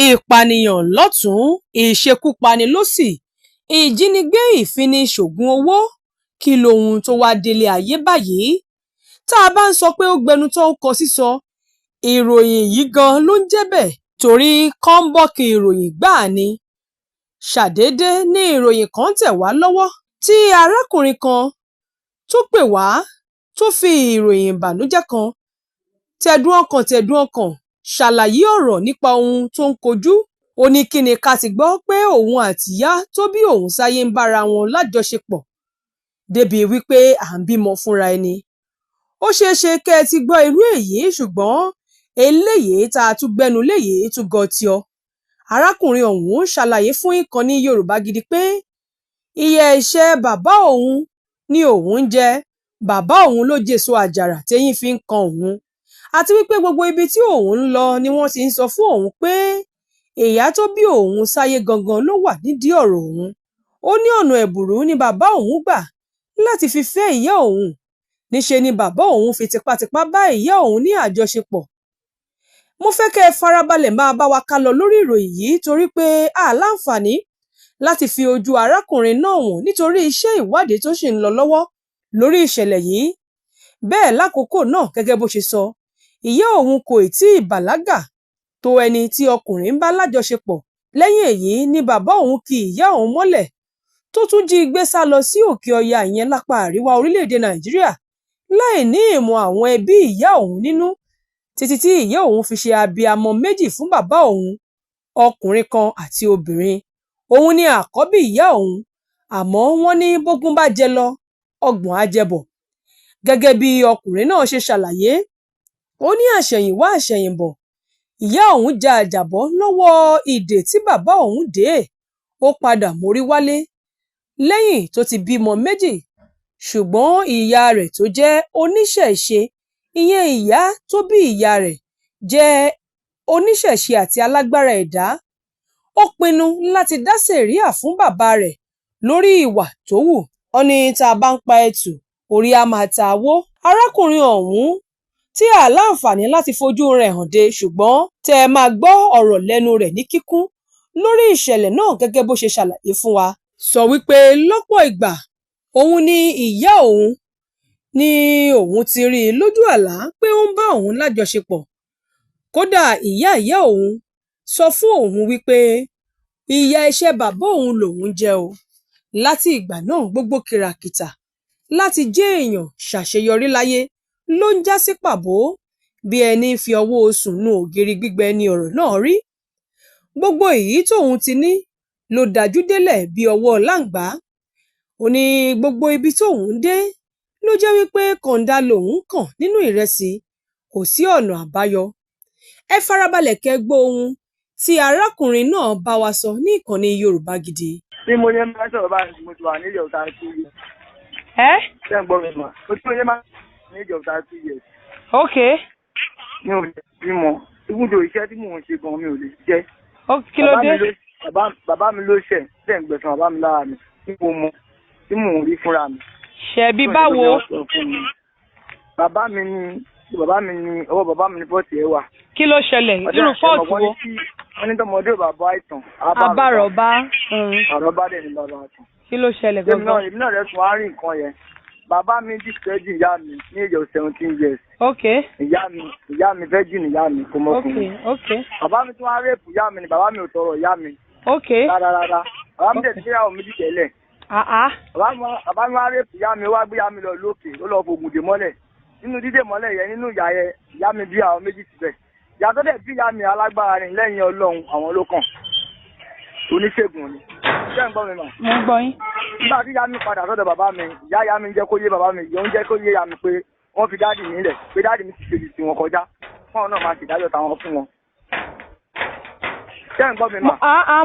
ìpànìyàn lọ́tùn ìṣekúpani lósì ìjínigbé ìfini-ṣògùn owó kí lohun tó wá délé ayé báyìí. tá a bá ń sọ pé ó gbẹnu tó ń kọ sísọ, ìròyìn yìí gan ló ń jẹ́ bẹ́ẹ̀, torí kọ́ńbọ́ọ̀kì ìròyìn gbáà ni. ṣàdédé ní ìròyìn kan tẹ̀ wá lọ́wọ́ tí arákùnrin kan tó pè wá tó fi ìròyìn ìbànújẹ́ kan tẹ̀dùn ọkàn ṣàlàyé ọ̀rọ̀ nípa ohun tó ń kojú. ó ní kí ni ká ti gbọ́ pé òun àtìyá tó bí òun sáyé ń bára wọn lájọṣepọ̀ débi wípé à ń bímọ fúnra ẹni. ó ṣeé ṣe kẹ́ ẹ ti gbọ́ irú èyí, ṣùgbọ́n eléyìí tá a tún gbẹ́nu léyìí tún gọ tiọ. arákùnrin ọ̀hún ṣàlàyé fún ìkànnì Yorùbá Gidi pé ìyà ẹ̀ṣẹ̀ bàbá òun ni òun ń jẹ, bàbá òun ló jèso àjàrà téyín fi ń kan òun, àti wípé gbogbo ibi tí òun ń lọ ni wọ́n ti ń sọ fún òun pé ìyá tó bí òun sáyé gangan ló wà nídìí ọ̀rọ̀ òun. ó ní ọ̀nà ẹ̀bùrú ni bàbá òun gbà láti fi fẹ́ ìyá òun, níṣe ni bàbá òun fi tipátipá bá ìyá òun ní àjọṣepọ̀. mo fẹ́ kẹ́ ẹ farabalẹ̀ máa bá wa ká lọ lórí ìròyìn yìí, torí pé a láǹfààní láti fi ojú arákùnrin náà wọ̀n nítorí iṣẹ́ ìwádìí tó ṣì ń lọ lọ́wọ́ lórí ìṣẹ̀lẹ̀ yìí. bẹ́ẹ̀ lákòókò náà, gẹ́gẹ́ bó ṣe sọ, ìyá òun kò tí ì bàlágà tó ẹni tí ọkùnrin ń bá lájọṣepọ̀. lẹ́yìn èyí ni bàbá òun ki ìyá òun mọ́lẹ̀ tó tún jí gbé sá lọ sí òkè ọya, ìyẹn lápá àríwá orílẹ̀-èdè Nàìjíríà, láì ní ìmọ̀ àwọn ẹbí ìyá òun nínú, títí tí ìyá òun fi ṣe abiyamọ méjì fún bàbá òun, ọkùnrin kan àti obìnrin. òun ni àkọ́bí ìyá òun, àmọ́ wọ́n ní bógún bá jẹ lọ ọgbọ̀n á jẹ bọ̀. gẹ́gẹ́ bí ọkùnrin náà ṣe ṣàlàyé, ó ní àṣẹ̀yìnwá àṣẹ̀yìnbọ̀ ìyá òun ja àjàbọ́ lọ́wọ́ ìdè tí bàbá òun dè é, ó padà mórí wálé lẹ́yìn tó ti bímọ méjì. ṣùgbọ́n ìyá rẹ̀ tó jẹ́ oníṣẹ̀ṣe, ìyẹn ìyá tó bí ìyá rẹ̀ jẹ́ oníṣẹ̀ṣe àti alágbára ẹ̀dá, ó pinnu láti dá sẹ̀ríà fún bàbá rẹ̀ lórí ìwà tó wù. ó ní tá a bá ń pa ẹtù orí á máa ta awó. arákùnrin ọ̀hún tí a láǹfààní láti fojú rẹ̀ hàn dé, ṣùgbọ́n tẹ́ ẹ máa gbọ́ ọ̀rọ̀ lẹ́nu rẹ̀ ní kíkún lórí ìṣẹ̀lẹ̀ náà gẹ́gẹ́ bó ṣe ṣàlàyé fún wa. sọ wípé lọ́pọ̀ ìgbà òun ni ìyá òun ni òun ti rí i lójú àlá pé ó ń bá òun lájọṣepọ̀. kódà ìyá òun sọ fún òun wípé ìyà ẹ̀ṣẹ̀ bàbá òun lòun jẹ́ o. láti ìgbà náà gbogbo kìràkìtà láti jẹ́ èèyàn ṣàṣeyọrí láyé ló ń já sí pàbó, bí ẹni fi ọwọ́ osùn nu ògiri gbígbẹ ni ọ̀rọ̀ náà rí. gbogbo èyí tóun ti ní ló dájú délẹ̀ bí ọwọ́ láǹgbá. ó ní gbogbo ibi tóun dé ló jẹ́ wípé kọ̀ǹda lòun kàn nínú ìrẹsì, kò sí ọ̀nà àbáyọ. ẹ farabalẹ̀ kẹ́ gbọ́ ohun tí arákùnrin náà bá wa sọ ní ìkànnì Yorùbá Gidi. bí mo yẹ máa ń sọ̀rọ̀ báyìí, mo ti wà ní ìjọba 2 years. ṣé ń gbọ́ mi mọ̀? mo ti yẹ máa ń ní ìjọba 2 years. ok. mi ò lè bímọ, ibùdó iṣẹ́ tí mò ń ṣe gan mi ò lè jẹ́. kí ló dé? bàbá mi ló ṣẹ̀ ṣẹ̀ ń gbẹ̀sán bàbá mi lára mi tí mo mọ tí mò ń rí fúnra mi. ṣẹ̀bi báwo? bàbá mi ni ọwọ́ bàbá mi ní fọ́ọ̀tì ẹ̀ wà. kí ló ṣẹlẹ̀? irú fọ́ọ̀tì wo? wọ́n ní tọmọdé bàbá àìtàn. abárọ̀bá. àrọ́bá dẹ̀ ni bàbá àìtàn. kí ló ṣẹlẹ̀ gangan? èmi náà rẹ̀ tún wá rí nǹkan yẹn. bàbá mi dìtẹ́jì ìyá mi ní ìjọ 17 years. ok. ìyá mi virgin ìyá mi kò mọ́kùnrin. ok. bàbá mi tún wá rẹ́pù ìyá mi ni bàbá mi ò tọrọ ìyá mi. ok. rárá bàbá mi dẹ̀ ti fẹ́yàwó méjì tẹ́lẹ̀. bàbá mi wá rẹ́pù ìyá mi, ó wá gbé ìyá mi lọ lókè, ó lọ fògùn dè mọ́lẹ̀. nínú dídè mọ́lẹ̀ yẹn, nínú ìyá yẹn, ìyá mi bí àwọn méjì síbẹ̀. ìyá tó dẹ̀ bí ìyá mi alágbára ni, lẹ́yìn Ọlọ́run àwọn ló kàn. oníṣègùn ni. ṣé ń gbọ́ mi mà? mo ń gbọ́ yín. nígbà tí ìyá mi padà sọ́dọ̀ bàbá mi, ìyá mi jẹ́ kó yé bàbá mi, ìyá ń jẹ́ kó yé ìyá mi pé wọ́n fi dáàdì mi lẹ̀, pé dáàdì mi ti ṣe ìsìn wọn kọjá, fáwọn náà máa ṣèdájọ́ táwọn fún wọn. ṣé ń gbọ́ mi mà?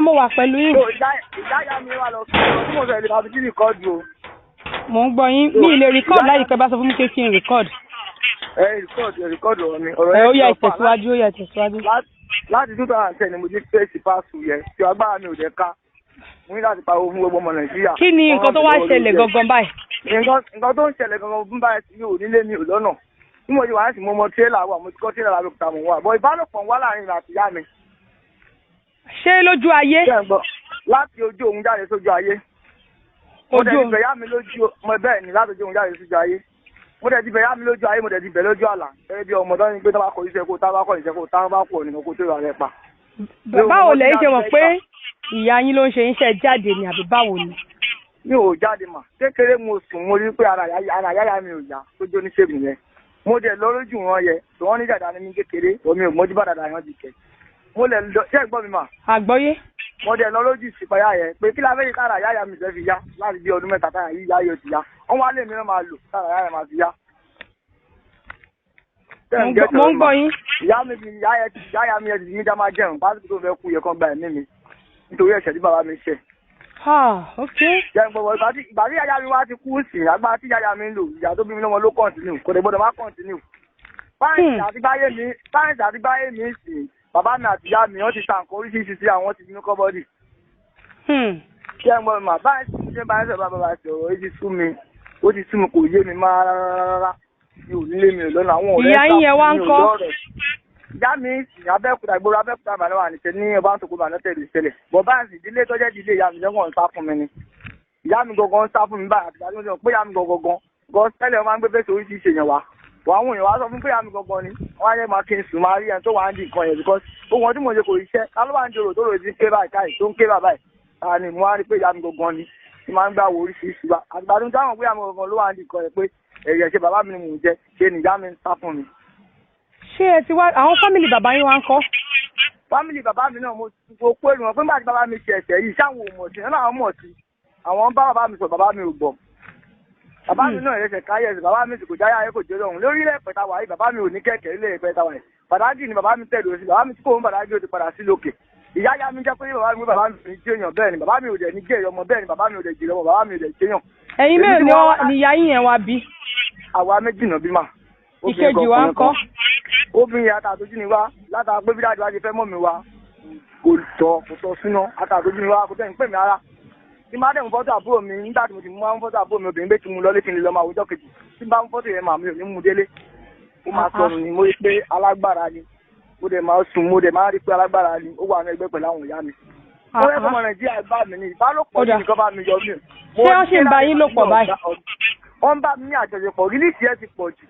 mo wà pẹ̀lú yín. ìyá mi wà lọ sọ tí mo fẹ́ lè máa fi sí rìkọ́ọ̀dù o. mo ń gbọ́ yín. mi ì lè rìkọ́ọ̀dù láyé pé bá sọ fún mi pé kí n rìkọ́ọ̀dù. rìkọ́ọ̀dù ọ̀rọ̀ mi. ó yá ìtẹ̀síwájú. láti 2010 ni mo ti fèsì páàsù yẹn tí agbára mi ò dẹ̀ ká. mo ní láti pariwo fún gbogbo ọmọ Nàìjíríà. kí ni nǹkan tó wá ṣẹlẹ̀ gangan báyìí? nǹkan tó ń ṣẹlẹ̀ gangan fún báyìí mi ò nílé mi ò lọ́nà. bí mo ti wà láti mo mọ tírélà wà, mo ti kọ́ tírélà lókùtà mò ń wà. bọ̀ ìbálòpọ̀ ń wá láàrin ìlà àti ìyá mi. ṣé lójú ayé. láti ojú òun jáde sójú ayé. mo dẹ̀ ti bẹ̀ yá mi lójú mo bẹ́ẹ̀ ni láti ojú òun jáde sójú ayé. mo dẹ̀ ti bẹ̀ yá mi lójú ayé mo dẹ̀ ti bẹ̀ lójú àlà. gẹ́gẹ́ bí ọmọ tó ní pé tá bá kọ iṣẹ́ kó tá bá kọ iṣẹ́ kó tá bá kọ nínú kó tó rà rẹ pa. báwo lẹ ṣe mọ̀ pé ìyá yín ló ń ṣe iṣẹ́ jáde ni àbí báwo ni. mi ò jáde mà kékeré mo sùn mo rí pé ara yáyá mi ò yá tó jó ní ṣègùn yẹn. mo dẹ̀ lọ lójú wọn yẹ tí wọ́n ní dàda ní kékeré omi ò mójú bá dàda yẹn ti kẹ̀. mo lẹ̀ lọ ṣé ẹ̀gbọ́n mi mà. àgbọ́yé. mo dẹ̀ lọ lójú ìsìpáyà yẹn pé kí la fẹ́ yí kára yáyà mi fẹ́ fi yá láti bí ọdún mẹ́ta táyà yí yáyà ti yá wọ́n wá lè mìíràn máa lò kára yáyà máa fi yá. mo ń gbọ́ yín. ìyá mi bí yáyà mi ẹ̀ ti mi já máa jẹun pásítọ̀ tó fẹ́ kú yẹ kán gba ẹ̀mí mi nítorí ẹ̀ṣẹ̀ tí bàbá mi ṣẹ̀. ok. jẹun gbogbo ìgbà tí yáyà mi wá ti kú sí agbára tí yáyà mi ń lò ìyá tó bí mi lọ́mọ ló kọ̀ǹtínú kò dé gbọ́dọ̀ má kọ̀ǹtínú. báyìí àti báyé mi sì bàbá mi àti ìyá mi wọ́n ti ta nǹkan oríṣiríṣi sí àwọn ti ní kọ́bọ́dì. ṣé ẹ mọ̀ mà báyìí sì ṣe báyìí sọ̀rọ̀ bàbá sọ̀rọ̀ ó ti sú mi kò yé mi máa rárá mi ò nílé mi ò lọ́nà àwọn ọ̀rẹ́ ìyá yín yẹn wá ń kọ́. ìyá mi sì Abẹ́òkúta ìgboro Abẹ́òkúta àbálẹ́ wà níṣẹ́ ní ọba tó kó bàánú tẹ̀lé ìṣẹ̀lẹ̀ bọ̀ báyìí ìdílé tó jẹ́ ìdílé ìyá mi lẹ́kọ̀ọ́ ń sá fún mi ni ìyá mi gangan ń sá fún mi báyìí àti ìyá mi sọ pé ìyá mi gangan gan tẹ́lẹ̀ máa ń gbé fèsì oríṣiríṣi èèyàn wá wọ àwọn èèyàn wá sọ fún pé ìyá mi gangan ni wọ́n á yẹ máa kí n sùn máa rí ẹni tó wà ń di nǹkan yẹn because gbogbo wọn tí mo ṣe kò ríṣẹ́ ká ló wà ń jòrò tó rò sí ń ké báyìí káyì tó ń ké báyìí ta ni mo wá rí pé ìyá mi gangan ni tí máa ń gbà wo oríṣiríṣi wa àgbàdo táwọn pé ìyá mi gangan ló wà ń di nǹkan yẹn pé ẹ̀yẹ̀ ṣe bàbá mi ni mò ń jẹ ṣe ni ìyá mi ń sá fún mi. ṣé ẹ ti wá àwọn fámìlì bàbá yín wá ń kọ́. fámìlì bàbá mi náà mo pé ìwọ̀n pé nígbà tí bàbá mi ṣe ẹ̀ṣẹ̀ yìí sáwọn ò mọ̀ sí náà àwọn mọ̀ sí àwọn bá bàbá mi sọ bàbá mi ò gbọ́. bàbá mi náà ẹ̀ṣẹ̀ káyẹ̀sì bàbá mi sì kò jáyà ayé kò jẹ́ lọ́hùn lórílẹ̀ pẹ̀ta wàyí bàbá mi ò ní kẹ̀kẹ́ ilé pẹ̀ta wàyí Bàdágì ni bàbá mi tẹ̀lé sí bàbá mi tí kò ń Bàdágì ó ti padà sí lókè ìyá yá mi jẹ́ pé bàbá mi ní jẹ́yàn bẹ́ẹ̀ ni bàbá mi ò dẹ̀ ní jẹ́ ọmọ bẹ́ẹ̀ ni bàbá mi ò dẹ̀ jẹ́ ọmọ bàbá mi ò dẹ̀ jẹ́yàn. ẹ̀yin mélòó ni ìyá yín yẹn wá bí. àwa méjì náà bí mà. ìkejì wa ń kọ́. obìnrin àtàtújú ni wá látara pé bí dájú wa ti fẹ́ mọ́ mi wá kò tọ́ súná àtàtújú ni wá kò tẹ́ ń pè mí ara. tí máa dẹ̀ mú fọ́tò àbúrò mi nígbà tí mo ti mú wá mú fọ́tò àbúrò mi obìnrin bẹ́ẹ̀ tí mo lọ létí ni lọ́mọ àwùjọ kejì tí bá mú fọ́tò yẹn mà mi ò ní mú délé. ó máa sọnù ni mo rí pé alágbára ni mo dẹ̀ máa sùn mo dẹ̀ máa rí pé alágbára ni ó wà ní ẹgbẹ́ pẹ̀lú àwọn ìyá mi. mo rẹ́ fọmọ Nàìjíríà bá mi ní ìbálòpọ̀ ní nǹkan bá mi yọ mí. ṣé wọ́n ṣì ń bá yín lò pọ̀ báyìí? wọ́n bá mi ní àjọṣepọ̀ rìlíìsì ẹ̀ ti pọ̀ jù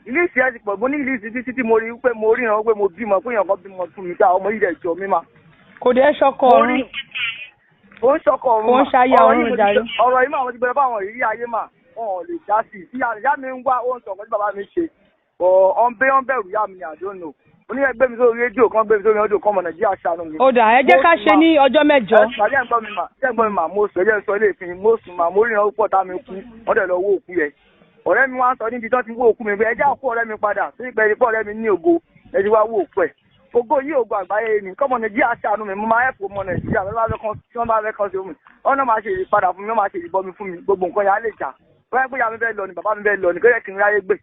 rìlíìsì ẹ̀ ti pọ̀ mo ní rìlíìsì títí tí mo rí pé mo rí ìrànwọ́ pé mo bímọ pé èèyàn kan bímọ fún mi ká ọmọ yìí dẹ̀ jọ mí mà. kò dé ṣọkọ ọ̀run. ó ń ṣọkọ ọ̀run mà. ó ń ṣayé ọ̀run jàre. ọ̀rọ̀ yìí mà wọ́n ti bẹ̀rẹ̀ fáwọn ìrírí ayé mà wọn ò lè já sí i ìyá mi ń wá ó ń sọ ọ̀kan tí bàbá mi ṣe ọ̀n bẹ̀rù ìyá mi ni I don't know oníyẹ gbé mi sórí rédíò kan gbé mi sórí rédíò kan ọmọ Nàìjíríà ṣàánú mi. ó dà ẹ jẹ́ ká ṣe ní ọjọ́ mẹ́jọ. ṣàlẹ́ ẹ̀gbọ́n mi mà mo sọ ẹ̀jẹ̀ sọ ilé ìfihìn mo sùn mà mo rí ìran púpọ̀ tá mi kú wọ́n dẹ̀ lọ wó òkú yẹn. ọ̀rẹ́ mi wá ń sọ níbi tí wọ́n ti wó òkú mi pé ẹjẹ́ àkó ọ̀rẹ́ mi padà sí ìpẹ́ ìdípọ̀ ọ̀rẹ́ mi ní ògo ẹ̀dí wá wó òkú ẹ̀. ògo yìí ògo àgbáyé ni kọ́mọ Nàìjíríà ṣàánú mi mo máa ẹ̀fọ́ ọmọ Nàìjíríà tí wọ́n bá fẹ́ kàn sí omi ọ̀nà máa ṣe ìpadà fún mi wọ́n máa ṣe ìbọmi fún mi gbogbo nǹkan yà á lè jà wọ́n pé ìyá mi fẹ́ lọ ni bàbá mi fẹ́ lọ ni kó yẹ kí n ráyé gbé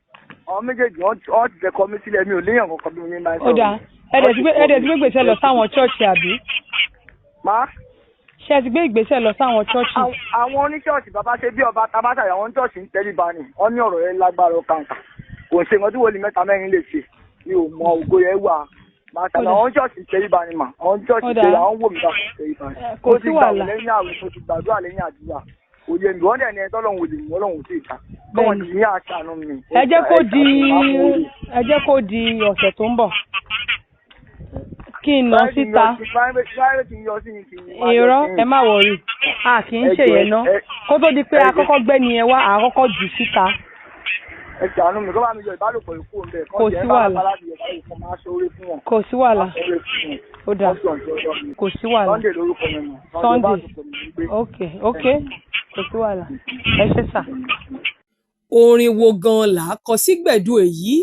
àwọn méjèèjì wọ́n ti fẹ́ kọ mí sílẹ̀ mi ò léèyàn kankan bí mo ní máa ń sọ. ó dà ẹ̀dẹ̀ ti gbé ìgbésẹ̀ lọ sáwọn chọ́ọ̀chì àbí. má. ṣé ẹ ti gbé ìgbésẹ̀ lọ sáwọn chọ́ọ̀chì. àwọn oníṣọ́ọ̀ṣì bàbá ṣe bí ọba tabata àwọn chọ́ọ̀ṣì ń tẹríba ni wọ́n ní ọ̀rọ̀ yẹn lágbára kàǹkà kò ṣe nǹkan tí wòlíì mẹ́ta mẹ́rin lè ṣe mi ò mọ ògo yẹn wà máa tàbí àwọn chọ́ọ̀ṣì ń tẹríba ni mà àwọn chọ́ọ̀ṣì tẹríba àwọn wò mí bá tẹríba ni. kò sí wàhálà. mo ti gbàdúrà lẹ́yìn àdúrà òye mi wọ́n dẹ̀ ní ẹjọ́ lọ́hùn òdì mi ọlọ́hùn sí ìta kọ́wọ́n ní ní àṣàánú mi. ẹ jẹ́ kó di ọ̀sẹ̀ tó ń bọ̀ kí n lọ síta. irọ́ ẹ má wọrí a kì í ṣe yẹn ná kó tó di pé akọ́kọ́ gbẹ́ni ẹ wá àkọ́kọ́ jù síta. ẹ ṣàánú mi kó bá mi yọ ìbálòpọ̀ ìkú òun bẹ́ẹ̀ kò sí wàhálà kò sí wàhálà ó dà kò sí wàhálà Sunday lórúkọ mi mọ̀ Sunday ok kò sí wàhálà ẹ ṣe sà. orin wo gan-an là á kọ sí gbẹ̀du èyí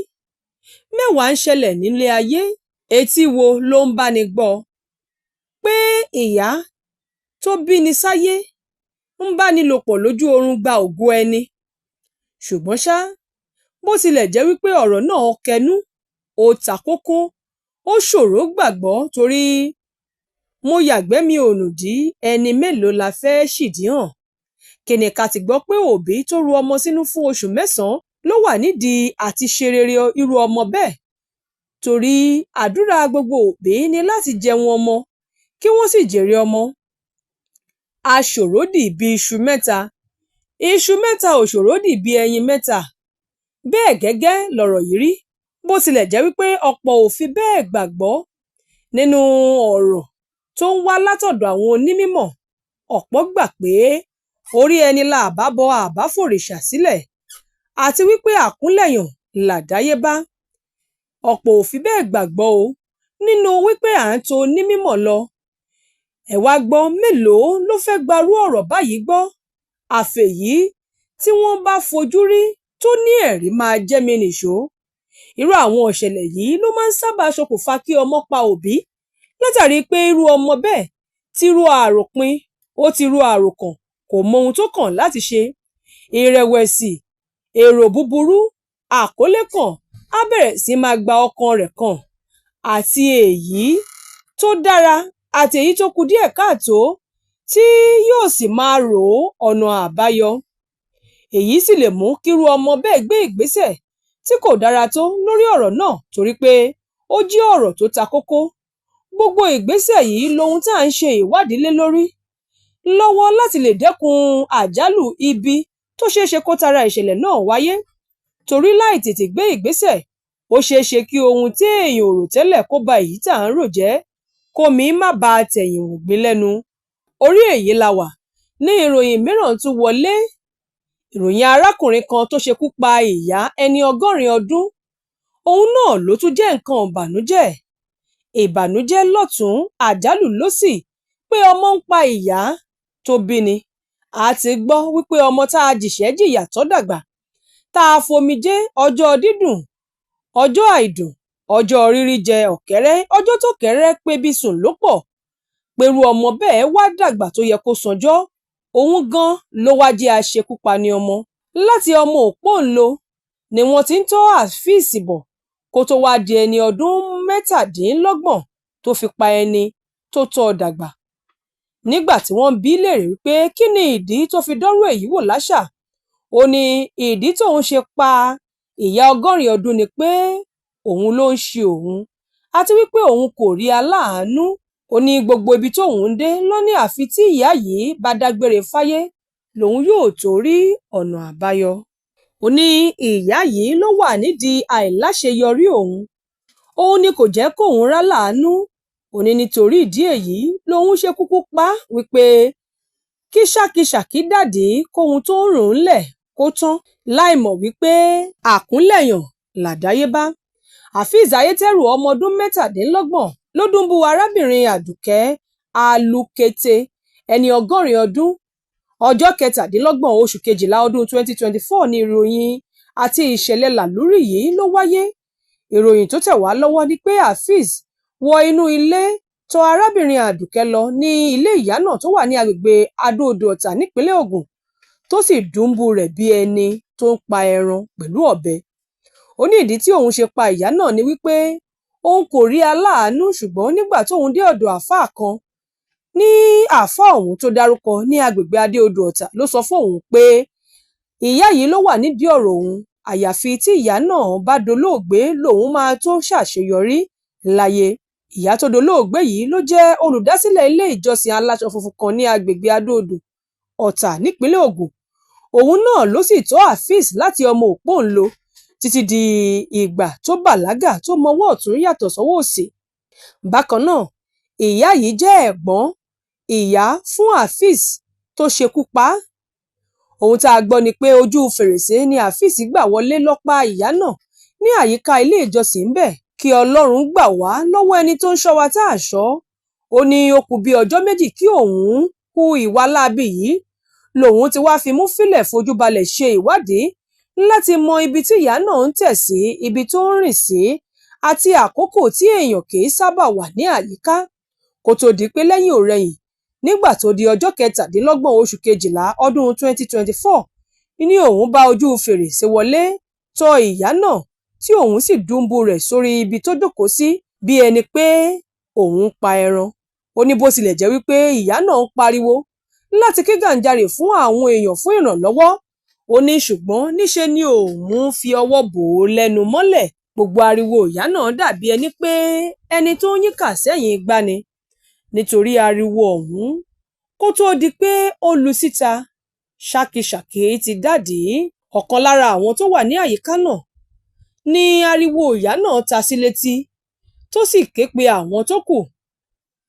mẹ́wàá ń ṣẹlẹ̀ nílé ayé etí wo ló ń báni gbọ́ pé ìyá tó bíni sáyé ń báni lò pọ̀ lójú oorun gba ògo ẹni ṣùgbọ́n ṣá bó tilẹ̀ jẹ́ wípé ọ̀rọ̀ náà kẹnú ó ta kókó ó ṣòro gbàgbọ́ torí mo yàgbẹ́ mi ò nùdí ẹni mélòó la fẹ́ ṣìdí hàn kìnìún ká ti gbọ́ pé òbí tó ru ọmọ sínú fún oṣù mẹ́sàn-án ló wà nídìí àti ṣe rere irú ọmọ bẹ́ẹ̀ torí àdúrà gbogbo òbí ni láti jẹun ọmọ kí wọ́n sì jèrè ọmọ. Aṣòrodì bí iṣu mẹ́ta, iṣu mẹ́ta òṣòrodì bí ẹyin mẹ́ta. Bẹ́ẹ̀ gẹ́gẹ́ lọ̀rọ̀ yìí rí, bó tilẹ̀ jẹ́ wípé ọ̀pọ̀ ò fi bẹ́ẹ̀ gbàgbọ́ nínú ọ̀rọ̀ tó ń wá látọ̀dọ̀ àwọn onímímọ̀. Ọ̀pọ̀ gbà pé orí ẹni la àbá bọ àbá fòrìṣà sílẹ̀, àti wípé àkúnlẹ̀yàn làdáyébá. Ọ̀pọ̀ ò fi bẹ́ẹ̀ gbàgbọ́ o nínú wípé à ń tọ onímímọ̀ lọ. Ẹ wá gbọ́, mélòó ló fẹ́ gbarú ọ̀rọ̀ báyìí gbọ́? Àfèyí tí wọ́n bá fojú rí tó ní ẹ̀rí máa jẹ́ mi nìṣó. Irú àwọn ìṣẹ̀lẹ̀ yìí ló máa ń sábà ṣokùnfà kí ọmọ pa òbí, látàrí pé irú ọmọ bẹ́ẹ̀ ti ro àròpin, ó ti ro àròkàn, kò mọ ohun tó kàn láti ṣe. Ìrẹ̀wẹ̀sì, èrò búburú, àkólé kan á bẹ̀rẹ̀ sí máa gba ọkàn rẹ̀ kàn, àti èyí tó dára àti èyí tó kù díẹ̀ káàtó, tí yóò sì máa rò ọ̀nà àbáyọ. Èyí sì lè mú kírú ọmọ bẹ́ẹ̀ gbé ìgbésẹ̀ tí kò dára tó lórí ọ̀rọ̀ náà, torí pé ó jẹ́ ọ̀rọ̀ tó ta kókó. Gbogbo ìgbésẹ̀ yìí lohun tá à ń ṣe ìwádìí lé lórí lọ́wọ́ láti lè dẹ́kun àjálù ibi tó ṣeéṣe kó tara ìṣẹ̀lẹ̀ náà wáyé. Torí láì tètè gbé ìgbésẹ̀, ó ṣeéṣe kí ohun tí èèyàn ò rò tẹ́lẹ̀ kó ba èyí tá à ń rò jẹ́, kómi má ba tẹ̀yìn ògbín lẹ́nu. Orí èyí la wà ní ìròyìn mìíràn tún wọlé. Ìròyìn arákùnrin kan tó ṣekú pa ìyá ẹni 80 ọdún. Òun náà ló tún jẹ́ nǹkan ìbànújẹ́. Ìbànújẹ́ lọ́tún, àjálù lósì, pé ọmọ ń pa ìyá tó bí ni. A ti gbọ́ wípé ọmọ tá a jìṣẹ́ jìyà tó dàgbà, tá a fomijé ọjọ́ dídùn, ọjọ́ àìdùn, ọjọ́ rírí jẹ ọ̀kẹ́rẹ́, ọjọ́ tó kẹ́rẹ́ pé bí sùn ló pọ̀. Pẹ̀rú ọmọ bẹ́ẹ̀ wá dàgbà tó yẹ kó sanjọ́, òun gan ló wá jẹ́ aṣekúpani ọmọ. Láti ọmọ òpóǹlo ni wọ́n ti ń tọ́ Afeez bọ̀, kó tó wá di ẹni ọdún 27 tó fi pa ẹni tó tọ́ dàgbà. Nígbà tí wọ́n bi í léèrè wípé kí ni ìdí tó fi dánrú èyí wò láṣà, ó ní ìdí tóun ṣe pa ìyá 80 ọdún ni pé òun ló ń ṣe òun, àti wípé òun kò rí aláàánú. Ó ní gbogbo ibi tóun ń dé lọ ní àfi tí ìyá yìí bá dágbére fáyé lòun yóò tó rí ọ̀nà àbáyọ. Ó ní ìyá yìí ló wà nídìí àìláṣeyọrí òun, òun ni kò jẹ́ kóun ráláàánú. Ó ní nítorí ìdí èyí lòun ṣe kúkú pa wípé kí ṣàkíṣàkí dàdí kóhun tó ń rùn lẹ̀ kó tán, láìmọ̀ wípé àkúnlẹ̀yàn làdáyébá. Afeez Ayétẹ́rù, ọmọ ọdún 27 ló dùnbú arábìnrin Àdùkẹ́ Alùkété ẹni 80 ọdún. Ọjọ́ 27 oṣù kejìlá ọdún 2024 ni ìròyìn àti ìṣẹ̀lẹ̀ làlúrì yìí ló wáyé. Ìròyìn tó tẹ̀ wá lọ́wọ́ ni pé Afeez wọ inú ilé tọ̀ arábìnrin Àdùkẹ́ lọ ní ilé ìyá náà tó wà ní agbègbè Adó-Odò Ọ̀tà nípínlẹ̀ Ògùn, tó sì dùnbú rẹ̀ bí ẹni tó ń pa ẹran pẹ̀lú ọ̀bẹ. Ó ní ìdí tí òun ṣe pa ìyá náà ni wípé òun kò rí aláàánú, ṣùgbọ́n nígbà tóun dé ọ̀dọ̀ àáfàá kan, ní àáfàá ọ̀hún tó dárúkọ ní agbègbè Adó-Odò Ọ̀tà ló sọ fún òun pé ìyá yìí ló wà nídìí ọ̀rọ̀ òun, àyàfi tí ìyá náà bá dolóògbé lòun máa tó ṣàṣeyọrí láyé. Ìyá tó dolóògbé yìí ló jẹ́ olùdásílẹ̀ ilé ìjọsìn aláṣọ funfun kan ní agbègbè Adó-Odò Ọ̀tà nípínlẹ̀ Ògùn. Òun náà ló sì tọ́ Afeez láti ọmọ òpóǹlo títí di ìgbà tó bàlágà tó mọwọ́ ọ̀tún yàtọ̀ sọ́wọ́ òsì. Bákan náà, ìyá yìí jẹ́ ẹ̀gbọ́n ìyá fún Afeez tó ṣekú pa. Ohun tá a gbọ́ ni pé ojú fèrèsé ni Afeez gbà wọlé lọ pa ìyá náà ní àyíká ilé ìjọsìn ń bẹ̀. Kí Ọlọ́run gbà wá lọ́wọ́ ẹni tó ń ṣọ́ wa tá a ṣọ́. Ó ní ó kù bí ọjọ́ méjì kí òun hu ìwà láabi yìí, lòun ti wá fi mú fílẹ̀ fojú balẹ̀ ṣe ìwádìí láti mọ ibi tí ìyá náà ń tẹ̀ sí, ibi tó ń rìn sí, àti àkókò tí èèyàn kì í sábà wà ní àyíká, kó tó di pé lẹ́yìn òrẹyìn nígbà tó di ọjọ́ 27 oṣù kejìlá ọdún 2024 ní òun bá ojú fèrèsé wọlé tọ̀ ìyá náà, tí òun sì dùnbú rẹ̀ sórí ibi tó jókòó sí bí ẹni pé òun pa ẹran. Ó ní bó tilẹ̀ jẹ́ wípé ìyá náà ń pariwo láti ké gàǹjarè fún àwọn èèyàn fún ìrànlọ́wọ́, ó ní ṣùgbọ́n níṣe ni òun fi ọwọ́ bò ó lẹ́nu mọ́lẹ̀. Gbogbo ariwo ìyá náà dàbí ẹni pé ẹni tó ń yíkà sẹ́yìn igbá ni. nítorí ariwo ọ̀hún kó tóó di pé ó lu síta ṣàkíṣàkí ti dádì. Ọ̀kan lára àwọn tó wà ní àyíká náà ní ariwo ìyá náà ta sí létí tó sì ké pe àwọn tó kù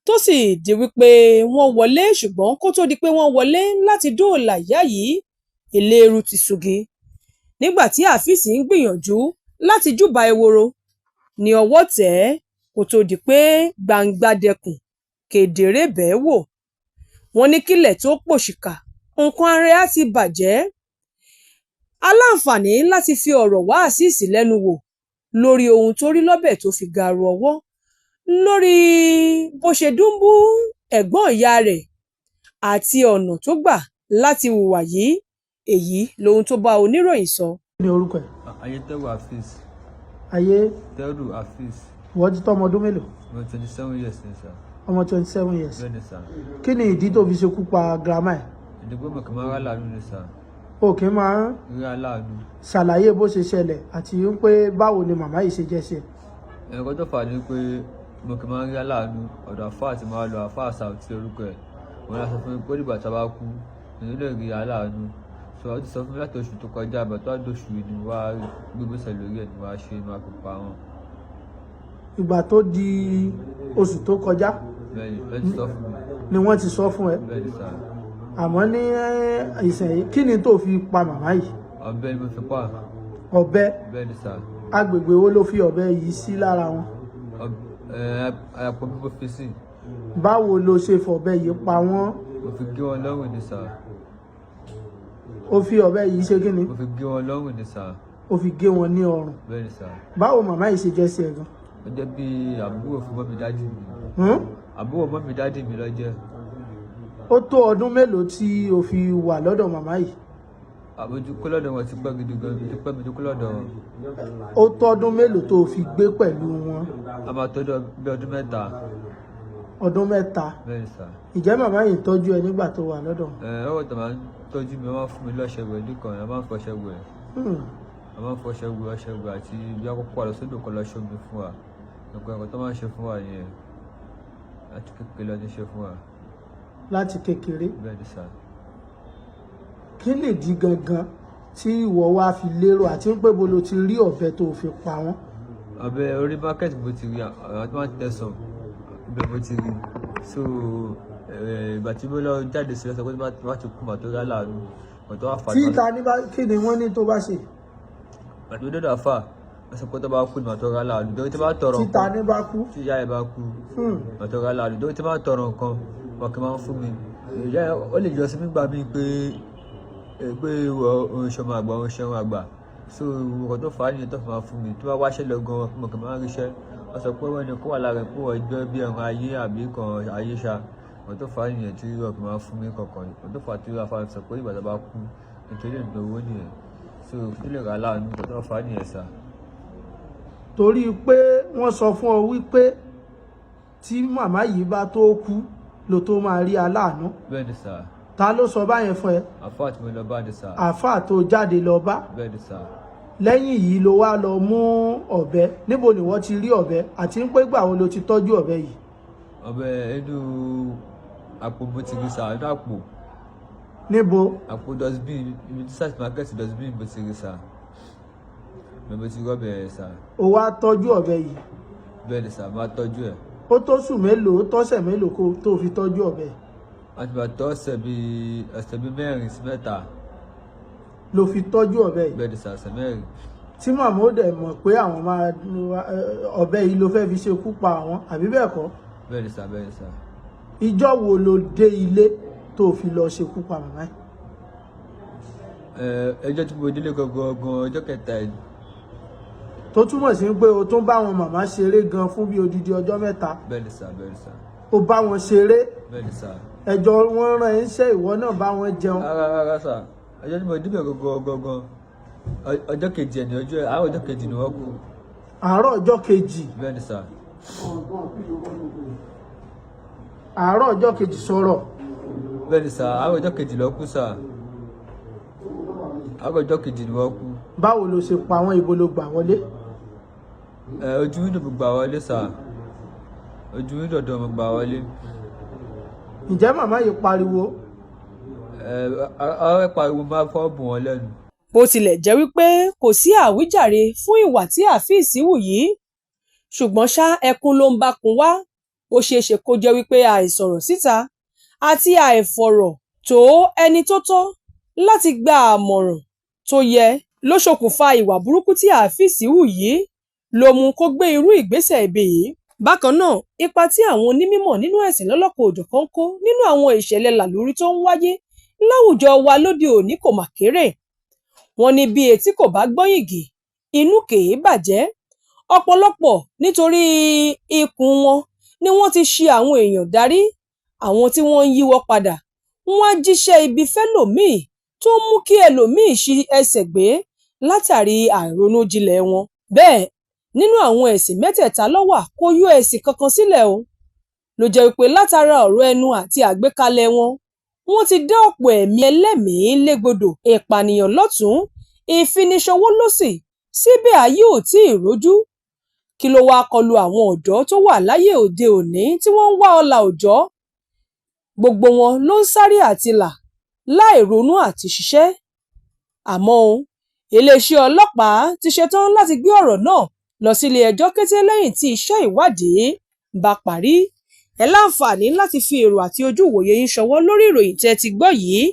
tó sì di wípé wọ́n wọlé, ṣùgbọ́n kó tó di pé wọ́n wọlé láti dóòlà ìyá yìí, ìléru ti sugi. Nígbà tí Àfíìsì ń gbìyànjú láti júbà ehoro ní ọwọ́ tẹ̀ ẹ́ kó tó di pé gbangba dẹkùn kedere bẹ́ẹ̀ wò. Wọ́n ní kílẹ̀ tó pòṣìkà nǹkan ara á ti bàjẹ́. Aláǹfààní láti fi ọ̀rọ̀ wá Àfíìsì lẹ́nu wò lórí ohun tó rí lọ́bẹ̀ tó fi gàrú ọwọ́, lórí bó ṣe dúnbú ẹ̀gbọ́n ìyá rẹ̀ àti ọ̀nà tó gbà láti hùwà yìí. Èyí lohun tó bá oníròyìn sọ. Kí ni orúkọ ẹ̀? Ayétẹ́rù Hafiz. Ayétẹ́rù Hafiz. Wọ́n ti tó ọmọ ọdún mélòó? Ọmọ 27 years ni sir. Ọmọ 27 years. Bẹ́ẹ̀ni sir. Kí ni ìdí tó fi ṣekú pa girama ẹ̀? Ìdìbò mọ̀kàn máa ń rà láàánú ni sir. O kì í máa ń rí aláàánú. ṣàlàyé bó ṣe ṣẹlẹ̀ àti pé báwo ni màmá yìí ṣe jẹ́ sí ẹ. Ẹ̀kọ́ tó fà á ni pé mọ̀kàn máa ń rí aláàánú ọ̀dọ̀ àfáà tí máa lọ àfáà Sàùtì orúkọ ẹ̀. Wọ́n á sọ fún mi pé nígbà tá a bá kú èyí lè rí aláàánú. Sọ wọ́n ti sọ fún mi láti oṣù tó kọjá àbẹ̀tọ́ àdóṣù ni wàá gbégbèsè lórí ẹ̀ ni wàá ṣe ni wàá fi pa wọn. Ìgbà tó di oṣù tó kọjá Bẹ́ẹ̀ni wọ́n ti sọ fún mi. ni wọ́n ti sọ fún ẹ. Bẹ́ẹ̀ni sir. Àmọ́ ní ìsẹ̀yìn kí ni tó fi pa màmá yìí? Ọ̀bẹ ni mo fi pa. Ọ̀bẹ? Bẹ́ẹ̀ni sir. Agbègbè wo ló fi ọ̀bẹ yìí sí lára wọn? Àpò bí mo fi sí. Báwo ló ṣe fọ̀bẹ yìí pa wọ́n? Mo fi gé wọn lọ́rùn ni sir. O fi ọ̀bẹ yìí ṣe kí ni? Mo fi gé wọn lọ́rùn ni sir. O fi gé wọn ní ọrùn. Bẹ́ẹ̀ni sir. Báwo màmá yìí ṣe jẹ́ sí ẹ gan? Ó jẹ́ bí àbúrò fún mọ́mí dádì mi. Àbúrò mọ́mí dádì mi ló jẹ́. Ó tó ọdún mélòó tí o fi wà lọ́dọ̀ màmá yìí? Àbójú kó lọ́dọ̀ wọn ti pẹ́ gidi gan, ti pẹ́ mi kó lọ́dọ̀ wọn. Ó tó ọdún mélòó tó fi gbé pẹ̀lú wọn? A máa tọ́jú bí ọdún mẹ́ta. Ọdún mẹ́ta? Bẹ́ẹ̀ni sir. Ìjẹ́ màmá yìí tọ́jú ẹ nígbà tó wà lọ́dọ̀? Ọwọ́ tó máa ń tọ́jú mi, wọ́n máa ń fún mi lọ́ṣẹ wẹ̀ nìkan, a máa ń fọṣẹ wẹ̀. A máa ń fọṣẹ wẹ̀, ọṣẹ wẹ̀ àti bí akókó àlọ́ sódò kan lọ ṣomi fún wa. Ẹ̀kọ́ tó máa ń ṣe fún wa yẹn láti kékeré lọ ti ṣe fún wa. Láti kékeré? Bẹ́ẹ̀ni sir. Kí lè di gangan tí ìwọ wá fi lérò àti pé bo lo ti rí ọ̀bẹ tó fi pa wọ́n? Ọ̀bẹ orí market mo ti rí àwọn tó máa ń tẹ̀sán ibẹ̀ mo ti rí. So ìgbà tí mo lọ jáde sí lọ́sọ̀ pé tí wọ́n ti kú màá tó rá láàánú ọ̀tọ́ wà fà. Títa ní bá kí ni wọ́n ní tó bá ṣe? Àti ó dọ́dọ̀ àfà wọ́n sọ pé tó bá kú ni màá tó rá láàánú. Dórí tí bá tọrọ nǹkan. Títa ní bá kú? Tí ìyá ẹ̀ bá kú màá tó rá láàánú. Dórí tí bá tọrọ nǹkan wọ́n kì í máa ń fún mi. Ìyá ẹ̀ ó lè jọ sí mi gbà mí pé òun ṣọmọ àgbà òun ṣẹun àgbà. So nǹkan tó fà á nìyẹn tó fi máa fún mi. Tó bá wáṣẹ́ lọ gan mo kì í máa ń ríṣẹ́. Wọ́n sọ pé wọ́n ní kó wà lára pé wọ́n jọ bí ẹran ayé àbí kan ayé ṣá. Nǹkan tó fà á nìyẹn tí wọ́n fi máa ń fún mi kankan. Nǹkan tó fà á tí wọ́n fà á sọ pé ìgbà tó bá kú nítorí ìnáwó nìyẹn. So kí lè rà láàánú nǹkan tó fà á nìyẹn sá. Torí pé wọ́n sọ fún ọ wípé tí màmá yìí bá tó kú ló tó máa rí aláàánú. Bẹ́ẹ̀ni sá. Ta ló sọ báyẹn fún ẹ? Àfáà tí mo lọ bá ni sá. Àfáà tó jáde lọ bá? Bẹ́ẹ̀ni sá. Lẹ́yìn yìí ló wá lọ mú ọ̀bẹ. Níbo ni wọ́n ti rí ọ̀bẹ àti pé gbà wo ló ti tọ́jú ọ̀bẹ yìí? Ọ̀bẹ inú àpò mo ti rí sá, inú àpò. Níbo? Àpò dustbin, ibi tí site market dustbin mo ti rí sá. Mo ti rí ọ̀bẹ yẹn sá. O wá tọ́jú ọ̀bẹ yìí? Bẹ́ẹ̀ni sá, máa tọ́jú ẹ̀. Ó tó sùn mélòó, tọ́sẹ̀ mélòó kó tó fi tọ́jú ọ̀bẹ? Àti bá tọ́ ọ̀sẹ̀ bíi mẹ́rin sí mẹ́ta. Ló fi tọ́jú ọ̀bẹ yìí? Bẹ́ẹ̀ni sá, ọ̀sẹ̀ mẹ́rin. Tí màmá ó dẹ̀ mọ̀ pé àwọn máa ọ̀bẹ yìí ló fẹ́ fi ṣekú pa àwọn àbí bẹ́ẹ̀ kọ́? Bẹ́ẹ̀ni sá, bẹ́ẹ̀ni sá. Ìjọ́ wo ló dé ilé tó fi lọ ṣekú pa màmá yìí? Ẹjọ́ tí mo délé gangan ọjọ́ kẹta ẹ̀. Tó túmọ̀ sí pé o tún bá wọn màmá ṣeré gan fún bí odidi ọjọ́ mẹ́ta? Bẹ́ẹ̀ni sá, bẹ́ẹ̀ni sá. O bá wọn ṣeré? Bẹ́ẹ̀ni sá. Ẹjọ́ wọn rán ẹ ń ṣe ìwọ náà bá wọn jẹun? Rárá sá, ọjọ́ tí mo débẹ̀ gangan ọjọ́ kejì ẹ̀ ní àárọ̀ ọjọ́ kejì ni wọ́n kú. Àárọ̀ ọjọ́ kejì? Bẹ́ẹ̀ni sá. Àárọ̀ ọjọ́ kejì sọ̀rọ̀? Bẹ́ẹ̀ni sá, àárọ̀ ọjọ́ kejì ló kú sá. Àárọ̀ ọjọ́ kejì ni wọ́n kú. Báwo ló ṣe pa wọ́n, ibo ló gbà wọlé? Ojú wíńdò mo gbà wọlé sá. Ojú wíńdò ọ̀dọ̀ mo gbà wọlé. ǹjẹ́ màmá yìí pariwo? ọ̀rẹ́ pariwo máa fọ́ bù wọ́n lẹ́nu. bó tilẹ̀ jẹ́ wípé kò sí àwíjàre fún ìwà tí Afeez hù yìí, ṣùgbọ́n ṣá ẹkún ló ń bákun wá. ó ṣeé ṣe kó jẹ́ wípé àìsọ̀rọ̀ síta àti àìfọ̀rọ̀ tó ẹni tó tọ́ láti gba àmọ̀ràn tó yẹ ló ṣokùnfà ìwà burúkú tí Afeez hù yìí ló mú kó gbé irú ìgbésẹ̀ ibi yìí. bákan náà, ipa tí àwọn onímọ̀ nínú ẹ̀sìn lọ́lọ́kan òjọ̀kan kó nínú àwọn ìṣẹ̀lẹ̀ làlúrí tó ń wáyé láwùjọ wa lóde òní kò mà kéré. wọ́n ní bí etí kò bá gbọ́ yìgì, inú kèé bàjẹ́. ọ̀pọ̀lọpọ̀ nítorí ikùn wọn ni wọ́n ti ṣì àwọn èèyàn darí. àwọn tí wọ́n ń yíwọ́ padà, wọ́n á jíṣẹ́ ibi fẹ́lòmíì tó mú kí ẹlòmíì ṣi ẹsẹ̀ gbé látàrí àìronú jinlẹ̀ wọn. bẹ́ẹ̀ nínú àwọn ẹ̀sìn mẹ́tẹ̀ẹ̀ta ló wà kò yọ ẹ̀sìn kankan sílẹ̀ o. ló jẹ́ wípé látara ọ̀rọ̀ ẹnu àti àgbékalẹ̀ wọn, wọ́n ti dá ọ̀pọ̀ ẹ̀mí ẹlẹ́mìí légbodò, ìpànìyàn lọ́tún, ìfiniṣòwò lósì. síbẹ̀ ayé ò tí ì rójú. kí ló wáá kọlu àwọn ọ̀dọ́ tó wà láyé òde òní tí wọ́n ń wá ọlà òòjọ́? gbogbo wọn ló ń sáré àti là láì ronú àti ṣiṣẹ́. àmọ́ iléeṣẹ́ ọlọ́pàá ti ṣetán láti gbé ọ̀rọ̀ náà lọ sílé ẹjọ́ kété lẹ́yìn tí iṣẹ́ ìwádìí bá parí. ẹ láǹfààní láti fi èrò àti ojú ìwòye yín ṣọwọ́ lórí ìròyìn tẹ́ ti gbọ́ yìí.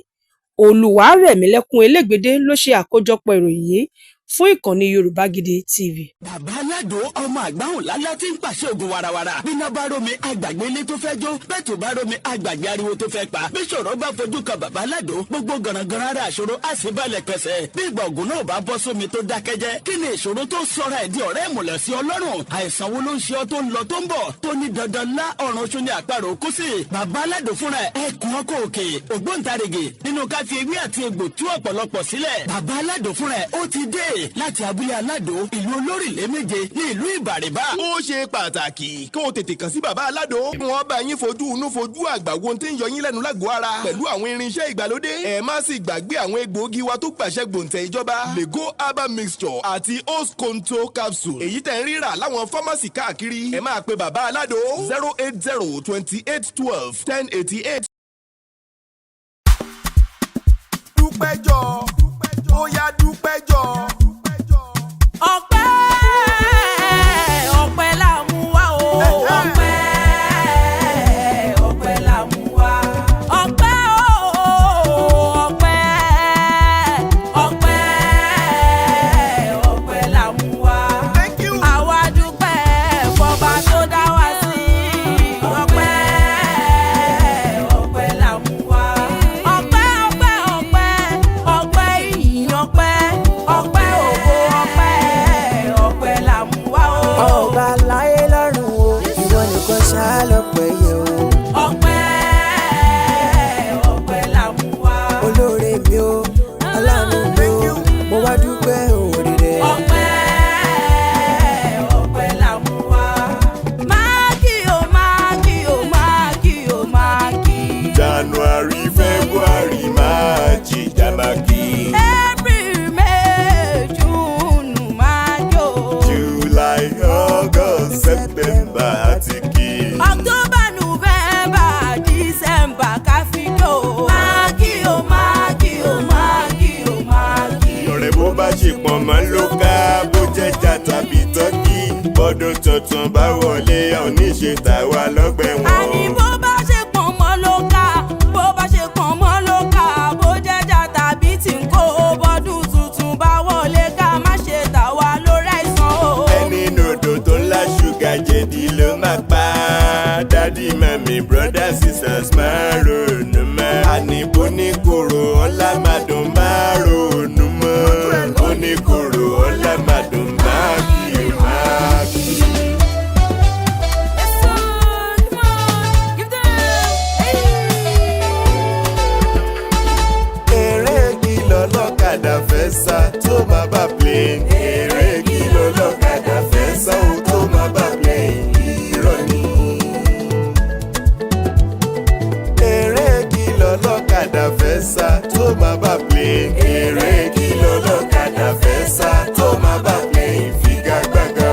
Olúwarẹ̀mílẹ́kún Elégbédé ló ṣe àkójọpọ̀ ìròyìn yìí fún ìkànnì Yorùbá Gidi TV. bàbá aládò ọmọ àgbáhùn lálá tí ń pàṣẹ ògùn warawara bíná bá rómi àgbàgbé ilé tó fẹ́ jó bẹ́ẹ̀ tó bá rómi àgbàgbé ariwo tó fẹ́ pa bí ṣòro bá fojú kan bàbá aládò gbogbo gànàgànà rẹ̀ àṣòro á sì balẹ̀ pẹ̀sẹ̀ bí ìgbà ògùn náà bá bọ́ sómi tó dákẹ́jẹ́ kí ni ìṣòro tó sọra ẹ̀ di ọ̀rẹ́ ìmùlẹ̀ sí Ọlọ́run? àìsàn wo ló ń ṣe ọ tó ń lọ tó ń bọ̀ tó ní dandan lá ọ̀run oṣù ní àparò kú sí? bàbá aládò fúnra ẹkùn ọkọ̀ òkè ògbóǹtarìgì nínú ká fi ewé àti egbò tú ọ̀pọ̀lọpọ̀ sílẹ̀. bàbá aládò fúnra ó ti dé láti abúlé aládò ìlú olórílé méje ní ìlú ìbàrìbà. ó ṣe pàtàkì kó o tètè kàn sí bàbá aládò. wọ́n bá yín fojú inú fojú àgbà wo tí ń yọ yín lẹ́nu lágọ̀ọ́ ara pẹ̀lú àwọn irinṣẹ́ ìgbàlódé. ẹ má sì gbàgbé àwọn egbòogi wa tó gbàṣẹ gbòǹtẹ̀ ìjọba lego herbal mixture àti osconto capsule èyí tẹ̀ ń rírà láwọn fámásì káàkiri. ẹ máa pe bàbá aládò 08028121088. dúpẹ́jọ́ ó yá dúpẹ́jọ́. ọpẹ́ la mú wá o. ọpẹ́ la mú wá. ọpẹ́ la mú wá. àwa dúpẹ́ fọba tó dá wa sí. ọpẹ́ la mú wá. ọpẹ́ ìyìn ọpẹ́ ògo ọpẹ́ la mú wá o. ọba láyé lọ́run o ìwọ nìkan ṣáá lọ́pẹ́ yẹ o. ọpẹ́ la mú wá. olóore mi o aláàánú mi o mo wá dúpẹ́ òòrè rẹ. ọpẹ́ la mú wá. máàkì o máàkì o máàkì o máàkì. January February March jamaki. April May June máàkì o. July August September àti kí. October November December káfíńdò. máàkì o máàkì o máàkì o máàkì. ọ̀rẹ́ bó bá ṣe pọ̀n mọ́ ló ká bó jẹ́jà tàbí tọ́kì bọ́dún tuntun bá wọlé oníṣe tàwa lọ́gbẹ̀ wọn. àní bó bá ṣe pọ̀n mọ́ ló ká bó bá ṣe pọ̀n mọ́ ló ká bó jẹ́jà tàbí tí ń kó bọ́dún tuntun bá wọlé ká má ṣe tà wá lórí àìsàn o. ẹni nòdò tó ńlá ṣúgà jẹ̀dí ló máa pa dádì mami broda sisters máa ronú mọ́. àní bó ní kòrò ọ̀la máa dùn máa ronú mọ́. bó ní kòrò ọ̀la máa dùn máa kí o máa kí. eré kìlọ̀ lọ́kadà fẹ́ sá tó máa bá plane. eré kìlọ̀ lọ́kadà fẹ́ sá ó tó máa bá plane. irọ́ ni. eré kìlọ̀ lọ́kadà fẹ́ sá tó máa bá plane. eré kìlọ̀ lọ́kadà fẹ́ sá tó máa bá plane. figagbága.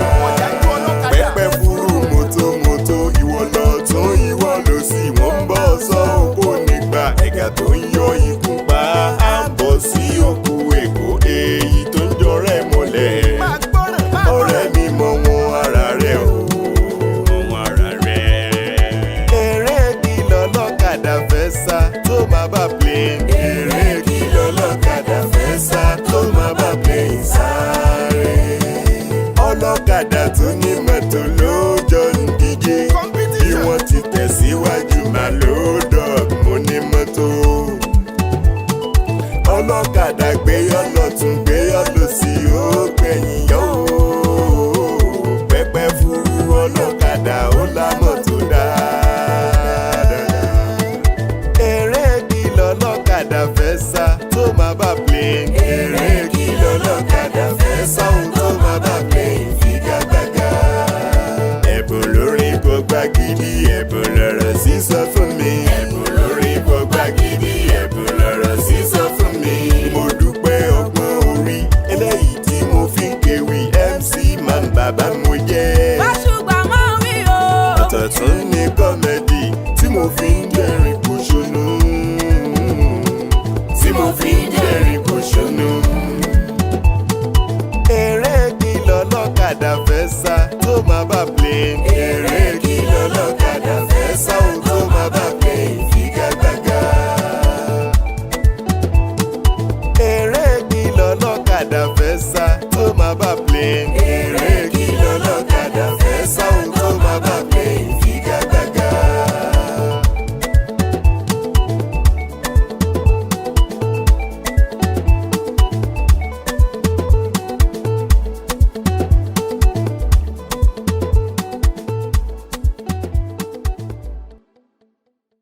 pẹ́pẹ́ fúru mọ́tò ìwọ lọ tún ìwọ lọ sí wọ́n ń bọ̀ sọ́wọ́. Kwara ẹ̀gà tó ń yọ ikú pa á ń bọ̀ sí òkú Èkó èyí tó ń jọrẹ́ mọ́lẹ̀. Ọ̀rẹ́ mi mọ wọn ara rẹ̀ o, mọ wọn ara rẹ̀. Eré kí lọ́lọ́kadà fẹ́ sá tó máa bá plane. Eré kí lọ́lọ́kadà fẹ́ sá tó máa bá plane sáré. Ọlọ́kadà tó ní mọ́tò ló jọ ń díje bí wọ́n ti tẹ̀síwájú máa lò